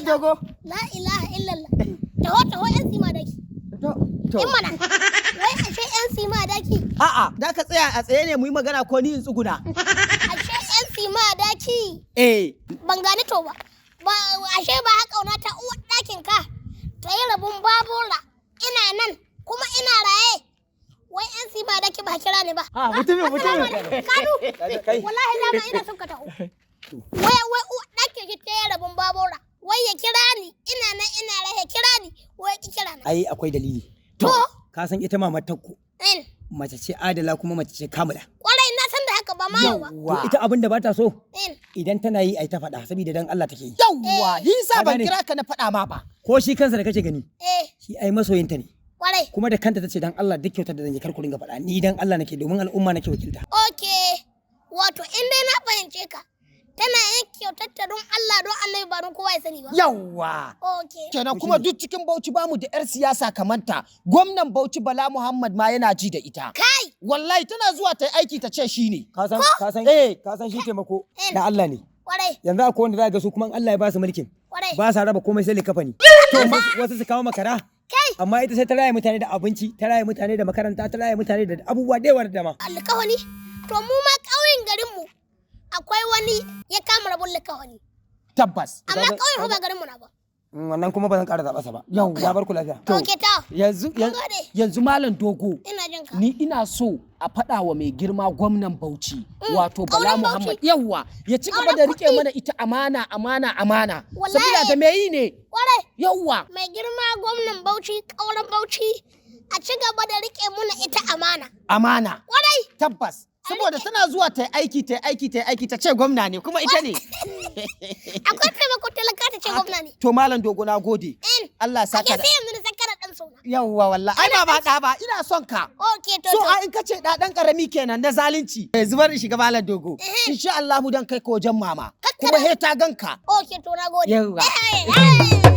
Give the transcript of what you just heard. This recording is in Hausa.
Dogo. La ilaha illallah. Taho yan sima daki. To. In mana. Wai ashe yan sima daki. A'a, da ka tsaya a tsaye ne mu yi magana ko ni in tsuguna. Ashe yan sima daki. Ban gani to ba. Ashe ba ha kauna ta uwar dakin ka. Ta yi rabun babura. Ina nan kuma ina raye. Wai yan sima daki ba kira ne ba. Mutumin. Kanu. Wallahi dama ina son ka taho. Wai uwar dakin ki ta yi rabun babura. Wai ya kira ni, ina nan ina rahe kira ni, wai ki kira ni. Ai akwai dalili. To, ka san ita mamar Takko. Mace ce adala kuma mace ce kamila. Kwarai na san da haka ba ma ba. To ita abin da ba ta so. Idan tana yi ai ta faɗa saboda dan Allah take yi. Yawwa, yasa ban kira ka na faɗa ma ba. Ko shi kansa da kake gani. Shi ai masoyinta ne. Kwarai. Kuma da kanta tace dan Allah duk kyautar da zan yi kar ku ringa faɗa. Ni dan Allah nake domin al'umma nake wakilta. Okay. Wato in dai na fahimce ka. Tana yin kyautar don Allah don Allah ba don kowa ya sani ba. Yawwa. Okay. Kenan kuma duk cikin Bauchi bamu da 'yar siyasa kamanta. Gwamnan Bauchi Bala Muhammad ma yana ji da ita. Kai. Wallahi tana zuwa ta yi aiki ta ce shi ne. Ka san shi taimako da Allah ne. Kwarai. Yanzu akwai wanda za ga su kuma Allah ya ba su mulkin. Kwarai. Ba sa raba komai sai likafani. To wasu su kawo makara. Kai. Amma ita sai ta raye mutane da abinci, ta raye mutane da makaranta, ta raye mutane da abubuwa da yawa da dama. Alƙawari. To mu ma ƙauyen garinmu akwai wani ya kama rabon likawani. Tabbas. Amma ƙauyen ba garinmu na ba. Wannan kuma ba zan ƙara zaɓa sa ba. Yau ya bar ku lafiya. Okay ta. Yanzu Malam Dogo. Ina jin ka. Ni ina so a faɗa wa mai girma gwamnan Bauchi. Wato Bala Muhammad. Yawwa, ya ci gaba da rike mana ita amana. Sabila da me yi ne? Kwarai. Yawwa. Mai girma gwamnan Bauchi, ƙauren Bauchi, a ci gaba da rike muna ita amana. Amana. Kwarai. Tabbas. Saboda tana zuwa ta aiki ta ce gwamna ne kuma ita ne. Akwai taimako talaka ta ce gwamna ne. To Malam Dogo na gode. Allah saka da. Ake sai yanzu da sakara dan sona. Yawwa wallahi. Ai ba da ba ina son ka. Okay to. So a in kace da dan karami kenan na zalunci. Zubar shiga Malam Dogo. Insha Allah mu dan kai ko wajen mama. Kuma he ta ganka. Okay to na gode. Yawwa.